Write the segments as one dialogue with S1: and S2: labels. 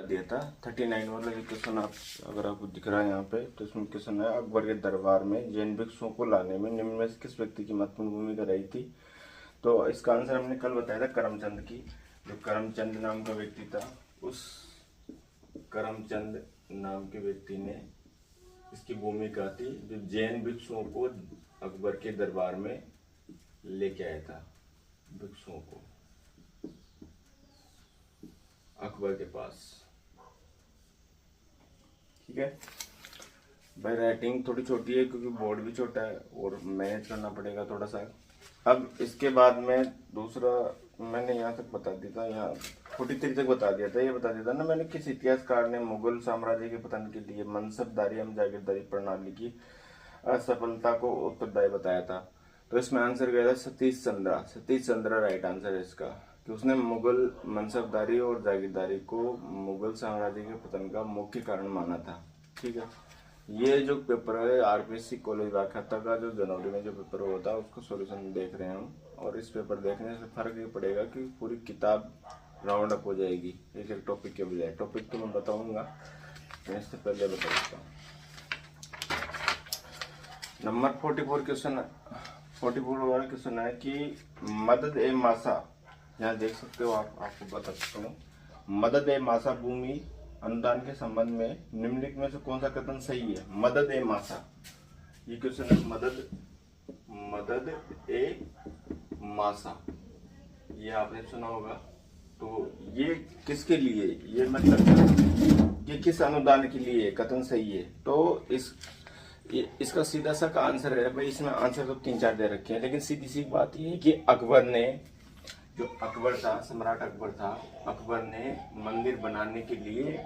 S1: दिया था 39 वाला जो क्वेश्चन आप अगर आपको दिख रहा है यहाँ पे, तो इसमें क्वेश्चन है अकबर के दरबार में जैन भिक्षुओं को लाने में निम्न में से किस व्यक्ति की महत्वपूर्ण भूमिका रही थी। तो इसका आंसर हमने कल बताया था करमचंद की। जो करमचंद नाम का व्यक्ति था, उस करमचंद नाम के व्यक्ति ने इसकी भूमिका थी, जो जैन भिक्षुओं को अकबर के दरबार में लेके आया था। भिक्षुओं को अकबर के पास। ठीक है भाई, राइटिंग थोड़ी छोटी है क्योंकि बोर्ड भी छोटा है और मैनेज करना पड़ेगा थोड़ा सा। अब इसके बाद में दूसरा मैंने यहाँ तक बता दिया था, यहाँ 43 तक बता दिया था। ये बता दिया था ना मैंने, किस इतिहासकार ने मुगल साम्राज्य के पतन के लिए मनसबदारी एवं जागीरदारी प्रणाली की असफलता को उत्तरदायी बताया था। तो इसमें आंसर गया था सतीश चंद्रा। सतीश चंद्रा राइट आंसर है इसका, कि उसने मुगल मनसबदारी और जागीरदारी को मुगल साम्राज्य के पतन का मुख्य कारण माना था। ठीक है, ये जो पेपर है आरपीएससी कॉलेज व्याख्याता का जो जनवरी में जो पेपर होता है उसका सॉल्यूशन देख रहे हैं हम। और इस पेपर देखने से फर्क ये पड़ेगा कि पूरी किताब राउंड अप हो जाएगी एक एक टॉपिक के बजाय। टॉपिक तो मैं बताऊंगा, इससे पहले बता देता हूँ। नंबर 44 क्वेश्चन, 44 वाला क्वेश्चन है कि मदद ए मासा, यहाँ देख सकते हो आपको बता सकता हूँ। मदद ए मासा भूमि अनुदान के संबंध में निम्नलिखित में से कौन सा कथन सही है। मदद ए मासा, ये क्वेश्चन है। मदद ए मासा, ये आपने सुना होगा। तो ये किसके लिए, ये मतलब ये किस अनुदान के लिए कथन सही है। तो इसका सीधा सा का आंसर है भाई, इसमें आंसर तो 3-4 दे रखे हैं, लेकिन सीधी सी बात ये है कि अकबर ने, जो अकबर था, सम्राट अकबर था, अकबर ने मंदिर बनाने के लिए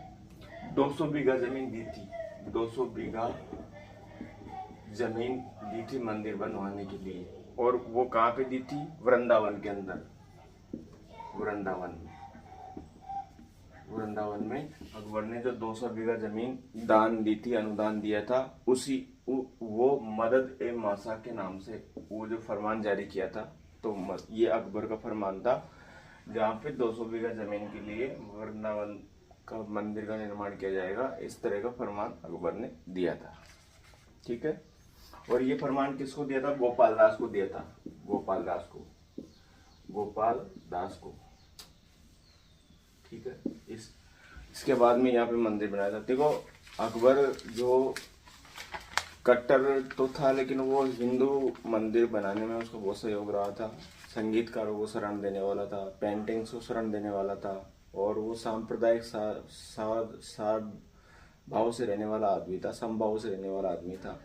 S1: 200 बीघा जमीन दी थी। 200 बीघा जमीन दी थी मंदिर बनवाने के लिए। और वो कहाँ पे दी थी, वृंदावन के अंदर। वृंदावन में अकबर ने जो 200 बीघा जमीन दान दी थी, अनुदान दिया था, उसी वो मदद ए मासा के नाम से वो जो फरमान जारी किया था। तो ये अकबर का फरमान था, जहाँ पे 200 बीघा जमीन के लिए वृंदावन का मंदिर का निर्माण किया जाएगा। इस तरह का फरमान अकबर ने दिया था। ठीक है, और ये फरमान किसको दिया था, गोपाल दास को दिया था। गोपाल दास को। ठीक है, इसके बाद में यहाँ पे मंदिर बनाया था। देखो अकबर जो कट्टर तो था, लेकिन वो हिंदू मंदिर बनाने में उसका बहुत सहयोग रहा था। संगीतकारों को शरण देने वाला था, पेंटिंग्स को शरण देने वाला था, और वो सांप्रदायिक साद भाव से रहने वाला आदमी था, समभाव से रहने वाला आदमी था।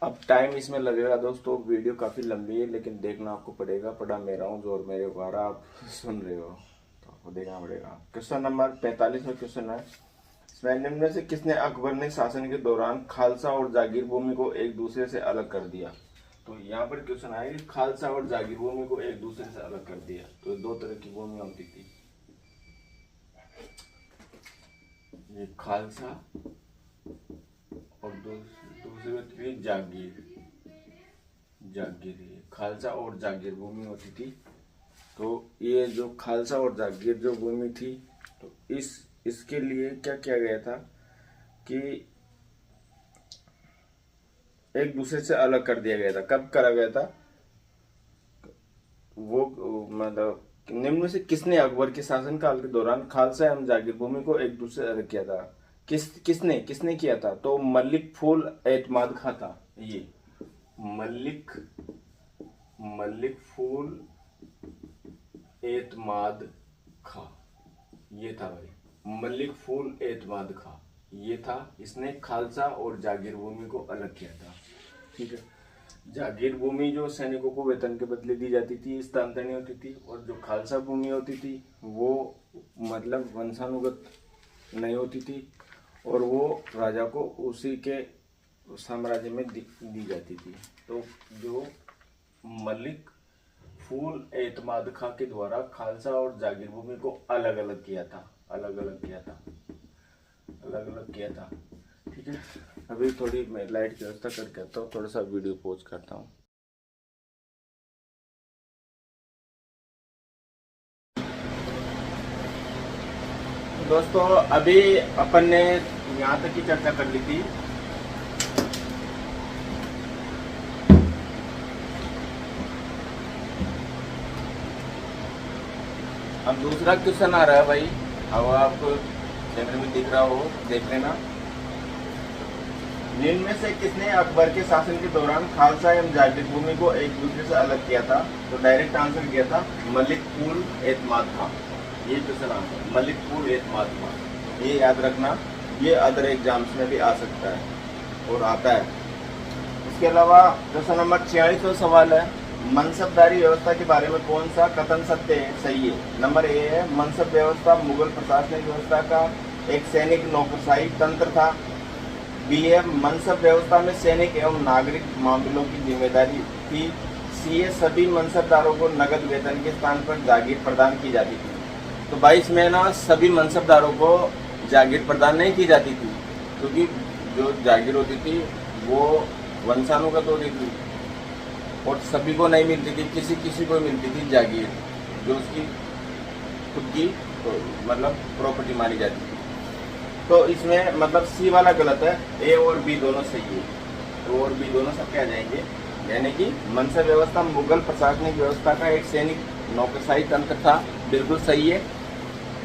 S1: अब टाइम इसमें लगेगा दोस्तों, वीडियो काफ़ी लंबी है, लेकिन देखना आपको पड़ेगा। पढ़ा मेरा हूँ, जोर मेरे द्वारा आप सुन रहे हो, तो आपको देखना पड़ेगा। क्वेश्चन नंबर 45 में क्वेश्चन है, निम्न में से किसने अकबर ने शासन के दौरान खालसा और जागीर भूमि को एक दूसरे से अलग कर दिया। तो यहाँ पर क्वेश्चन आया कि खालसा और जागीर भूमि को एक दूसरे से अलग कर दिया। तो 2 तरह की भूमि होती थी, ये खालसा और दूसरी थी जागीर। खालसा और जागीर भूमि होती थी। तो ये जो खालसा और जागीर जो भूमि थी, तो इसके लिए क्या किया गया था कि एक दूसरे से अलग कर दिया गया था। कब करा गया था, वो मतलब निम्न में से किसने अकबर के शासनकाल के दौरान खालसा एवं जागीर भूमि को एक दूसरे से अलग किया था। किसने किया था। तो मलिक फूल एतमाद खां था। ये मलिक फूल एतमाद खां, ये था भाई। मलिक फूल एतमाद खां ये था, इसने खालसा और जागीर भूमि को अलग किया था। ठीक है, जागीर भूमि जो सैनिकों को वेतन के बदले दी जाती थी, स्थानांतरणीय होती थी, और जो खालसा भूमि होती थी वो मतलब वंशानुगत नहीं होती थी, और वो राजा को उसी के साम्राज्य में दी जाती थी। तो जो मलिक फूल एतमाद खां के द्वारा खालसा और जागीर भूमि को अलग अलग किया था। ठीक है, अभी थोड़ी मैं लाइट की व्यवस्था करके आता हूँ, थोड़ा सा वीडियो पॉज करता हूँ। दोस्तों अभी अपन ने यहाँ तक की चर्चा कर ली थी। अब दूसरा क्वेश्चन आ रहा है भाई, अब आपको कैमरे में दिख रहा हो, देख लेना। निम्न में से किसने अकबर के शासन के दौरान खालसा एवं जागीर भूमि को एक दूसरे से अलग किया था? तो डायरेक्ट आंसर किया था मलिक उल एतमाद खां। ये क्वेश्चन आंसर मलिक उल एतमाद खां, ये याद रखना, ये अदर एग्जाम्स में भी आ सकता है और आता है। इसके अलावा क्वेश्चन नंबर 46वां सवाल है, मनसबदारी व्यवस्था के बारे में कौन सा कथन सत्य है, सही है? नंबर ए है, मनसब व्यवस्था मुगल प्रशासनिक व्यवस्था का एक सैनिक नौकरशाही तंत्र था। बी है, मनसब व्यवस्था में सैनिक एवं नागरिक मामलों की जिम्मेदारी थी। सी है, सभी मनसबदारों को नगद वेतन के स्थान पर जागीर प्रदान की जाती थी। तो 22 में ना सभी मनसबदारों को जागीर प्रदान नहीं की जाती थी, क्योंकि जो जागीर होती थी वो वंशानुगत होती थी और सभी को नहीं मिलती थी, किसी किसी को मिलती थी जागीर, जो उसकी खुद की तो मतलब प्रॉपर्टी मानी जाती थी। तो इसमें मतलब सी वाला गलत है, ए और बी दोनों सही है। तो और बी दोनों सब क्या जाएंगे, यानी कि मनसब व्यवस्था मुगल प्रशासनिक व्यवस्था का एक सैनिक नौकरशाही तंत्र था, बिल्कुल सही है।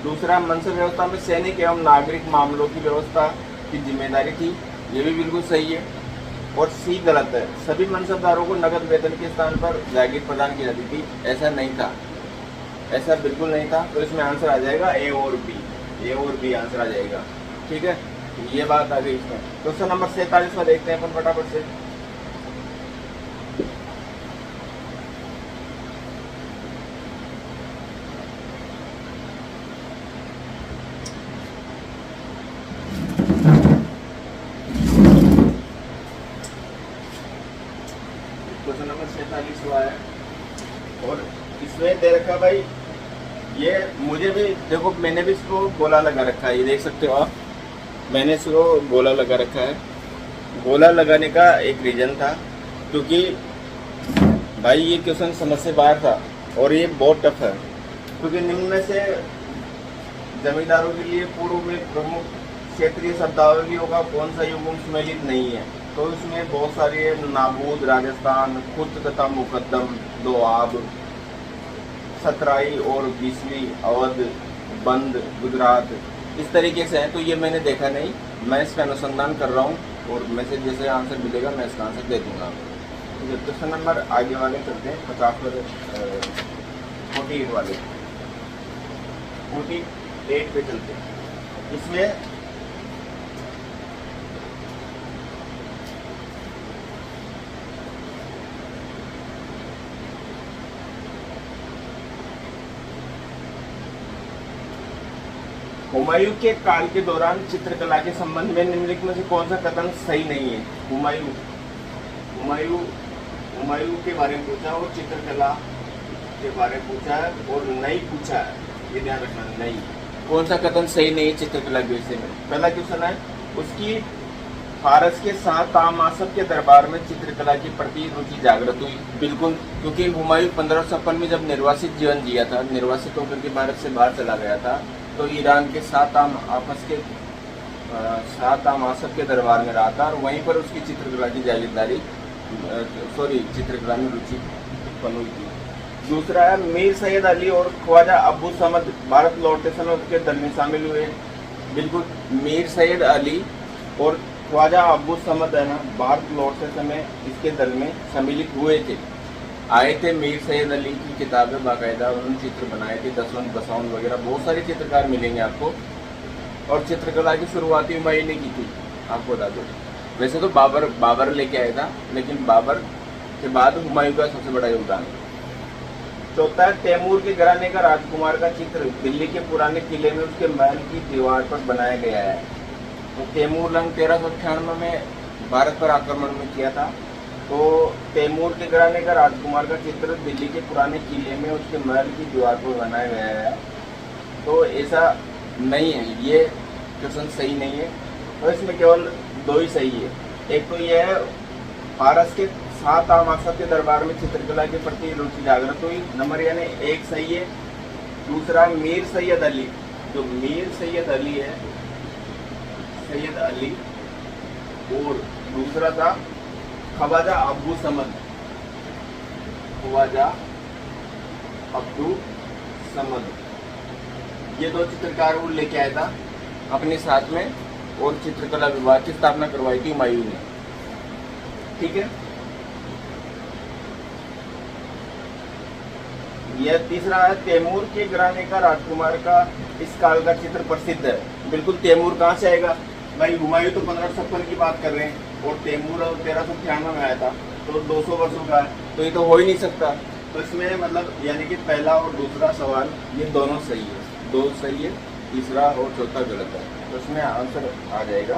S1: दूसरा, मनसब व्यवस्था में सैनिक एवं नागरिक मामलों की व्यवस्था की जिम्मेदारी थी, ये भी बिल्कुल सही है। और सी गलत है, सभी मनसबदारों को नगद वेतन के स्थान पर जागीर प्रदान की जाती थी, ऐसा नहीं था, ऐसा बिल्कुल नहीं था। तो इसमें आंसर आ जाएगा ए और बी, ए और बी आंसर आ जाएगा, ठीक है। ये बात आ गई इसमें। क्वेश्चन नंबर 47 में देखते हैं अपन फटाफट से। क्वेश्चन नंबर 47 हुआ है और इसमें दे रखा भाई, ये मुझे भी देखो, मैंने भी इसको गोला लगा रखा है, ये देख सकते हो आप, मैंने इसको गोला लगा रखा है। गोला लगाने का एक रीजन था, क्योंकि भाई ये क्वेश्चन समझ से बाहर था और ये बहुत टफ है, क्योंकि निम्न में से जमींदारों के लिए पूर्व में प्रमुख क्षेत्रीय शब्दावलियों का कौन सा युग्म सम्मिलित नहीं है? तो इसमें बहुत सारी है, नाबूद राजस्थान, खुद तथा मुकद्दम, दोआब, सतराई और 20वीं अवध, बंद गुजरात, इस तरीके से है। तो ये मैंने देखा नहीं, मैं इसका अनुसंधान कर रहा हूँ और मैं से जैसे आंसर मिलेगा मैं इसका आंसर दे दूंगा। तो क्वेश्चन नंबर आगे वाले चलते हैं, 50 वाले, 48 वाले, 48 पे चलते हैं। इसमें हुमायूं के काल के दौरान चित्रकला के संबंध में निम्नलिखित में से कौन सा कथन सही नहीं है? हुमायूं के बारे में पूछा और चित्रकला के बारे में पूछा है और नहीं पूछा है, ये ध्यान रखना। नहीं, कौन सा कथन सही नहीं है चित्रकला के विषय में? पहला क्वेश्चन है, उसकी फारस के शाह तामासब के दरबार में चित्रकला के प्रति रुचि जागृत हुई। बिल्कुल, क्योंकि हुमायूं 1556 में जब निर्वासित जीवन जिया था, निर्वासित होकर के भारत से बाहर चला गया था, तो ईरान के शाह तामासब के दरबार में रहा था और वहीं पर उसकी चित्रकला की जागीरदारी चित्रकला में रुचि उत्पन्न हुई थी। दूसरा है, मीर सैयद अली और ख्वाजा अब्बू समद भारत लौटते समय उसके दल में शामिल हुए। बिल्कुल, मीर सैयद अली और ख्वाजा अब्बू समद है ना, भारत लौटते समय इसके दल में सम्मिलित हुए थे, आए थे। मीर सैयद अली की किताबें बाकायदा उन्होंने चित्र बनाए थे, दसवंत बसौन वगैरह बहुत सारे चित्रकार मिलेंगे आपको। और चित्रकला की शुरुआत हुमायूं ने की थी, आपको बता दो। वैसे तो बाबर लेके आया था, लेकिन बाबर के बाद हुमायूं का सबसे बड़ा योगदान है। चौथा है, तैमूर के घराने का राजकुमार का चित्र दिल्ली के पुराने किले में उसके महल की दीवार पर बनाया गया है। तो तैमूर लंग 1398 में भारत पर आक्रमण में किया था, तो तैमूर के घराने का राजकुमार का चित्र दिल्ली के पुराने किले में उसके महल की दीवार पर बनाया गया है। तो ऐसा नहीं है, ये क्वेश्चन सही नहीं है। तो इसमें केवल दो ही सही है। एक तो यह है, फारस के शाह तामासब के दरबार में चित्रकला के प्रति रुचि जागृत हुई, नंबर यानी एक सही है। दूसरा, मीर सैयद अली जो मीर सैयद अली है, सैयद अली, और दूसरा था ख्वाजा अब्दुल समद, ख्वाजा अब्दुल समद। ये दो चित्रकार वो लेके आया था अपने साथ में, और चित्रकला विभाग की स्थापना करवाई थी हुमायूं ने। ठीक है, यह तीसरा है तैमूर के घराने का राजकुमार का इस काल का चित्र प्रसिद्ध है। बिल्कुल, तैमूर कहाँ से आएगा भाई? हुमायूं तो 1556 की बात कर रहे हैं और तैमूर 1396 में आया था, तो 200 वर्षों का है, तो ये तो हो ही नहीं सकता। तो इसमें मतलब यानी कि पहला और दूसरा सवाल ये दोनों सही है, दो सही है, तीसरा और चौथा गलत है, तो इसमें आंसर आ जाएगा।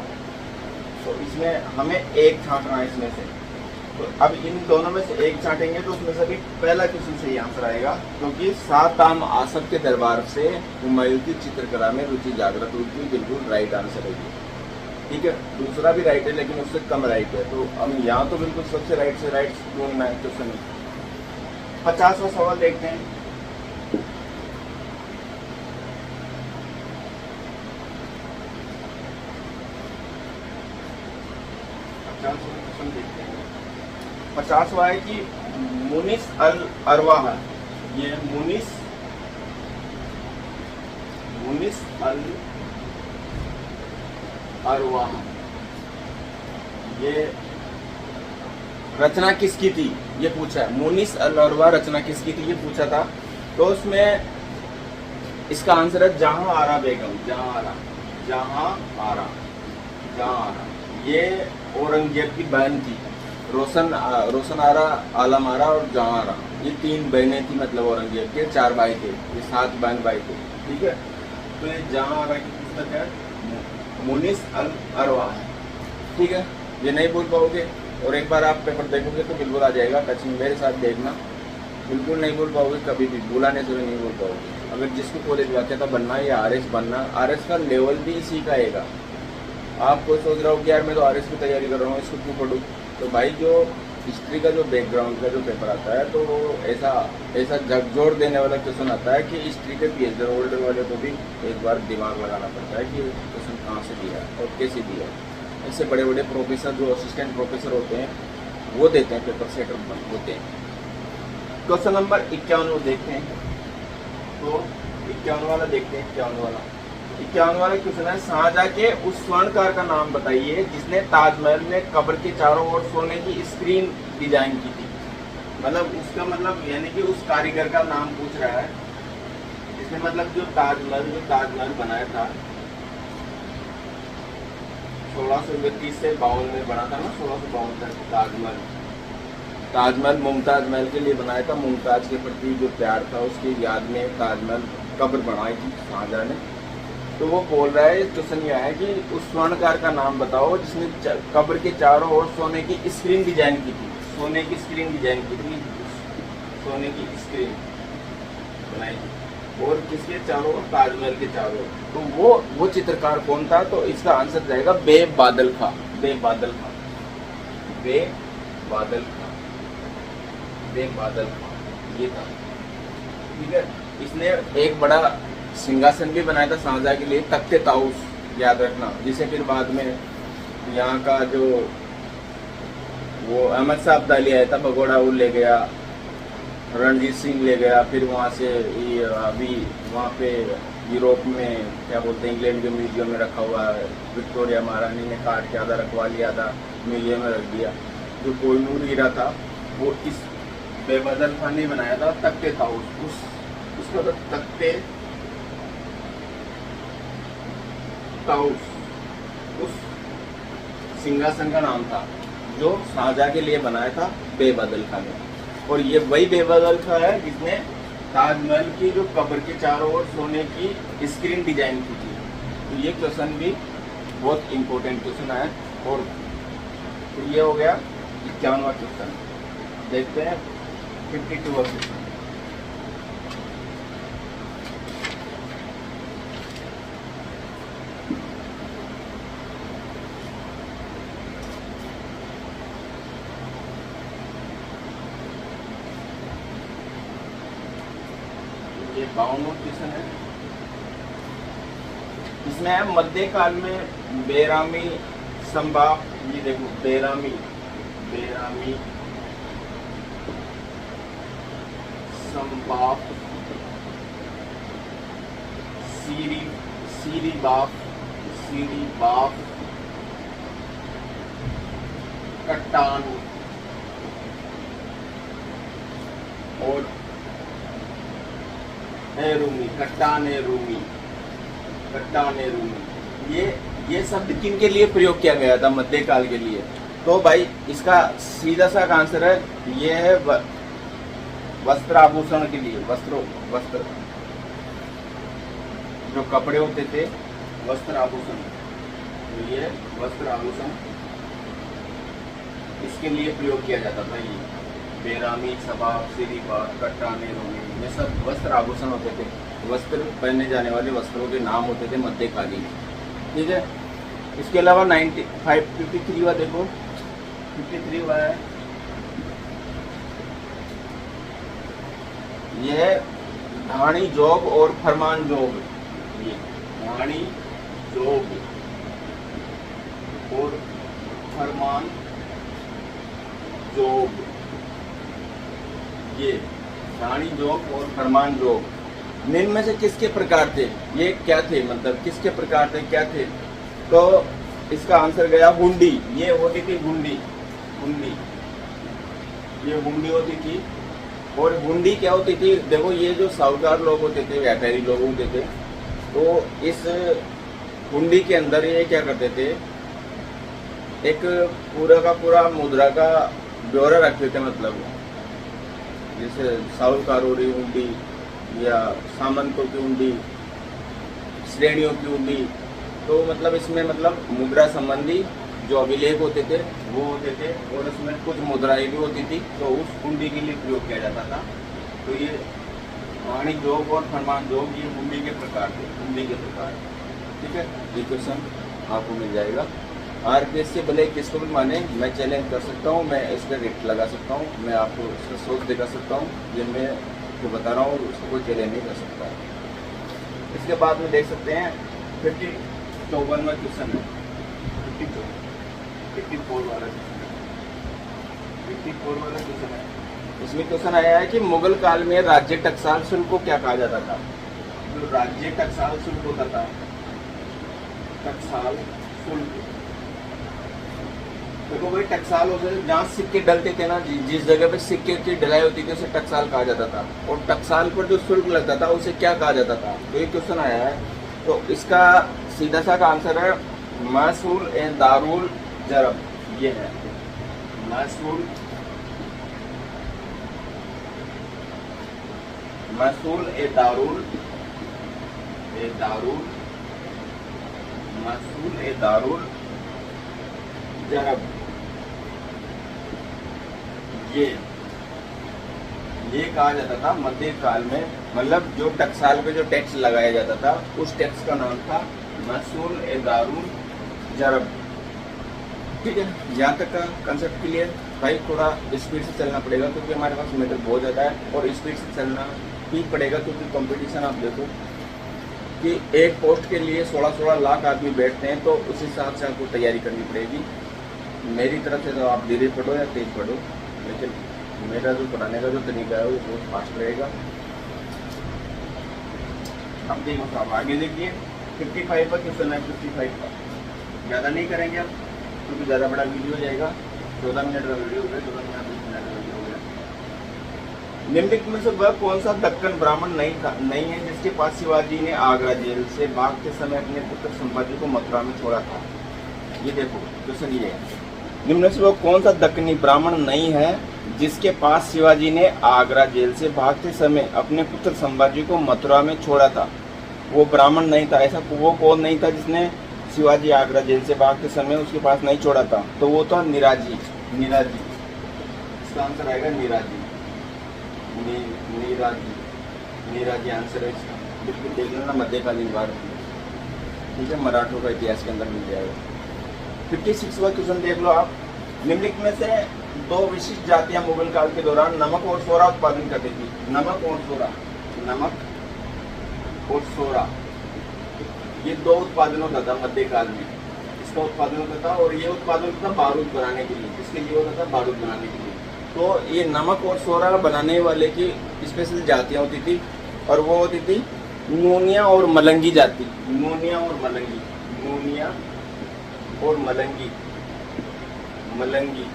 S1: तो इसमें हमें एक छांटना है इसमें से, तो अब इन दोनों में से एक छांटेंगे तो उसमें से भी पहला क्वेश्चन सही आंसर आएगा, क्योंकि सात आम आसफ के दरबार से हुमायूं की चित्रकला में रुचि जागृत हुई थी। बिल्कुल राइट आंसर है ये। ठीक है, दूसरा भी राइट है लेकिन उससे कम राइट है, तो हम यहाँ तो बिल्कुल सबसे राइट से राइट ढूंढना है क्वेश्चन। 50वां सवाल देखते हैं। क्वेश्चन देखते हैं। 50वां है कि मुनिस अल अरवाह, ये मुनिस अल अरवाह, ये रचना किसकी थी ये पूछा है। मुनिस अल अरवाह रचना किसकी थी ये पूछा था, तो उसमें इसका आंसर है जहां आरा बेगम, जहां आरा। ये औरंगजेब की बहन थी। रोशन आरा, आलम आरा और जहां आरा, ये तीन बहनें थी, मतलब औरंगजेब के 4 भाई थे, ये 7 बहन भाई थे। ठीक है, तो ये जहां आरा की पुस्तक है मुनिस अल अरवाह। ठीक है, ये नहीं भूल पाओगे, और एक बार आप पेपर देखोगे तो बिल्कुल आ जाएगा। टच में मेरे साथ देखना, बिल्कुल नहीं भूल पाओगे, कभी भी बुलाने से भी नहीं भूल पाओगे। अगर जिसको कॉलेज व्याख्याता बनना है या आरएस बनना, आरएस का लेवल भी इसी का आएगा। आप कोई सोच रहा हो कि यार मैं तो आरएस की तैयारी कर रहा हूँ, इसको क्यों पढ़ूँ, तो भाई जो हिस्ट्री का जो बैकग्राउंड का जो पेपर आता है, तो ऐसा झकझोर देने वाला क्वेश्चन आता है कि हिस्ट्री के पीएचडी होल्डर वाले को भी एक बार दिमाग लगाना पड़ता है कि क्वेश्चन कहाँ से दिया और कैसे दिया। इससे बड़े बड़े प्रोफेसर जो असिस्टेंट प्रोफेसर होते हैं वो देते हैं, पेपर सेटर होते हैं। क्वेश्चन नंबर 51 देखते हैं, तो 51 वाला देखते हैं। 51 वाला क्वेश्चन है, शाहजहां के उस स्वर्णकार का नाम बताइए जिसने ताजमहल में कब्र के चारों ओर सोने की स्क्रीन डिजाइन की थी। मतलब उसका मतलब यानी कि उस कारीगर का नाम पूछ रहा है, जिसने मतलब जो ताजमहल बनाया था 1629 से 52 में बना था ना, 1652 तक ताजमहल मुमताज महल के लिए बनाया था। मुमताज के प्रति जो प्यार था उसकी याद में ताजमहल कब्र बनाई थी शाहजहां ने। तो वो बोल रहा है, क्वेश्चन यह है कि उस स्वर्णकार का नाम बताओ जिसने कब्र के चारों ओर सोने की स्क्रीन डिजाइन की थी। सोने की स्क्रीन बनाई थी, और किसके चारों ओर? ताजमहल के चारों ओर। तो वो चित्रकार कौन था? तो इसका आंसर जाएगा बेबादल खां। ये था। ठीक है, इसने एक बड़ा सिंहासन भी बनाया था शाहजहां के लिए, तख्ते ताऊस, याद रखना, जिसे फिर बाद में यहाँ का जो वो अहमद शाह अब्दाली आया था भगोड़ा, वो ले गया, रणजीत सिंह ले गया। फिर वहाँ से अभी वहाँ पे यूरोप में क्या बोलते हैं, इंग्लैंड के म्यूजियम में रखा हुआ है। विक्टोरिया महारानी ने काट के आधा रखवा लिया था, म्यूजियम में रख दिया। जो कोहिनूर हीरा था वो इस बेबादल खान ने बनाया था, तख्ते ताऊस। उसका तो तख्ते ताऊस उस सिंहासन का नाम था जो शाहजहां के लिए बनाया था बेबादल खान ने। और ये वही बेबादल खान है जिसने ताजमहल की जो कब्र के चारों ओर सोने की स्क्रीन डिजाइन की थी। तो ये क्वेश्चन भी बहुत इंपॉर्टेंट क्वेश्चन है। और तो ये हो गया 51वां क्वेश्चन। देखते हैं 52वां क्वेश्चन। ये 52वां क्वेश्चन है। इसमें है मध्यकाल में बेरामी संभाप, ये देखो बेरामी संभाप, सीरी बाप, कट्टान और कट्टान रूमी। ये शब्द किन के लिए प्रयोग किया गया था मध्यकाल के लिए? तो भाई इसका सीधा सा आंसर है, ये है वस्त्र आभूषण के लिए। वस्त्र जो कपड़े होते थे, वस्त्र आभूषण, तो ये वस्त्र आभूषण इसके लिए प्रयोग किया जाता था। ये बेरामी, सबाब, सीरीबाग, कट्टाने, रोमी, ये सब वस्त्र आभूषण होते थे। वस्त्र पहने जाने वाले वस्त्रों के नाम होते थे मध्यकालीन। ठीक है। इसके अलावा 53 हुआ, देखो 53 हुआ है, यह ढाणी जोग और फरमान जोग। ये ढाणी जोग और फरमान जोग, ये ढाणी जोग और फरमान जोग निम्न में से किसके प्रकार थे? ये क्या थे, मतलब किसके प्रकार थे, क्या थे? तो इसका आंसर गया हुंडी। ये होती थी हुंडी, ये हुंडी होती थी। और हुंडी क्या होती थी? देखो ये जो साहूकार लोग होते थे, व्यापारी लोग होते थे, तो इस हुंडी के अंदर ये क्या करते थे, एक पूरा का पूरा मुद्रा का ब्यौरा रखते थे। मतलब जैसे साहूकारों की हुंडी या सामंतों की हुंडी, श्रेणियों की हुंडी, तो मतलब इसमें मतलब मुद्रा संबंधी जो अभिलेख होते थे वो होते थे, और उसमें कुछ मुद्राएं भी होती थी, तो उस हुंडी के लिए प्रयोग किया जाता था। तो ये वाणी जोग और फरमान जोग, ये हुंडी के प्रकार थे, हुंडी के प्रकार। ठीक है, ये क्वेश्चन आपको मिल जाएगा। आरपीएस से भले किसको भी माने, मैं चैलेंज कर सकता हूँ, मैं इस पर रेट लगा सकता हूँ, मैं आपको इसका सोच दिखा सकता हूँ, ये मैं जो बता रहा हूँ उसको कोई चैलेंज नहीं कर सकता है। इसके बाद में देख सकते हैं 54 में क्वेश्चन है, 54 वाला क्वेश्चन है। इसमें क्वेश्चन आया है कि मुगल काल में राज्य टकसाल शुल्क को क्या कहा जाता था? जो राज्य टकसाल शुल्क होता था, टकसाल शुल्क, देखो भाई टकसाल होता है जहाँ सिक्के डलते थे ना, जिस जगह पे सिक्के की ढलाई होती थी उसे टकसाल कहा जाता था। और टकसाल पर जो शुल्क लगता था उसे क्या कहा जाता था? तो ये क्वेश्चन आया है। तो इसका सीधा सा का आंसर है महसूल ए दारुल जरब। ये है महसूल ए दारुल महसूल ए दारुल जरब। ये कहा जाता था मध्यकाल में, मतलब जो टकसाल पे जो टैक्स लगाया जाता था उस टैक्स का नाम था महसूल ए दारुल जरब। ठीक है, यहाँ तक का कंसेप्ट क्लियर। भाई थोड़ा स्पीड से चलना पड़ेगा क्योंकि हमारे पास मीटर बहुत ज़्यादा है, और स्पीड से चलना ही पड़ेगा क्योंकि कंपटीशन आप देखो कि एक पोस्ट के लिए 16-16 लाख आदमी बैठते हैं, तो उस हिसाब से आपको तैयारी करनी पड़ेगी। मेरी तरफ से तो आप धीरे पढ़ो या तेज पढ़ो, लेकिन मेरा जो पढ़ाने का जो तरीका है वो बहुत फास्ट रहेगा। अब देखो साहब आगे देखिए 55 पर क्वेश्चन है, 55 का ज़्यादा नहीं करेंगे अब क्योंकि ज़्यादा बड़ा वीडियो हो जाएगा। 14 मिनट का वीडियो हो गया, 14 मिनट 20 मिनट का वीडियो हो गया। निम्नलिखित में से वह कौन सा दक्कन ब्राह्मण नहीं है जिसके पास शिवाजी ने आगरा जेल से भागते समय अपने पुत्र संभाजी को मथुरा में छोड़ा था? ये देखो क्वेश्चन ये है, निम्न में से वह कौन सा दक्कनी ब्राह्मण नहीं है जिसके पास शिवाजी ने आगरा जेल से भागते समय अपने पुत्र संभाजी को मथुरा में छोड़ा था? वो ब्राह्मण नहीं था, ऐसा वो कौन नहीं था जिसने शिवाजी आगरा जेल से भागते समय उसके पास नहीं छोड़ा था? तो वो था निराजी। इसका आंसर आएगा निराजी। निराजी आंसर है इसका। बिल्कुल देख लेना मध्यकालीन भारत में। ठीक है, मराठों का इतिहास के अंदर मिल जाएगा। 56वां क्वेश्चन देख लो आप। निम्नलिखित में से दो विशिष्ट जातियां मुगल काल के दौरान नमक और सोरा उत्पादन करती थी। नमक और सोरा, ये दो उत्पादन होता था मध्यकाल में। इसका उत्पादन होता था और ये उत्पादन होता था बारूद बनाने के लिए। इसके लिए होता था बारूद बनाने के लिए। तो ये नमक और सोरा बनाने वाले की स्पेशल जातियाँ होती थी और वो होती थी नूनिया और मलंगी जाति। नूनिया और मलंगी, नूनिया और मलंगी, मलंगी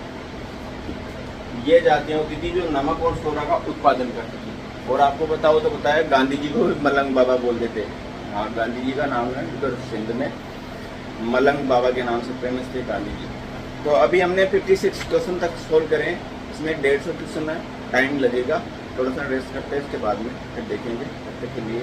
S1: ये जातियाँ होती थी जो नमक और सोरा का उत्पादन करती थी। और आपको बताओ तो बताया गांधी जी को भी मलंग बाबा बोलते थे। हाँ, गांधी जी का नाम है उधर सिंध में मलंग बाबा के नाम से फेमस थे गांधी जी। तो अभी हमने 56 क्वेश्चन तक सोल्व करें। इसमें 150 क्वेश्चन है, टाइम लगेगा, थोड़ा सा रेस्ट करते हैं, इसके बाद में फिर देखेंगे। तब तक के लिए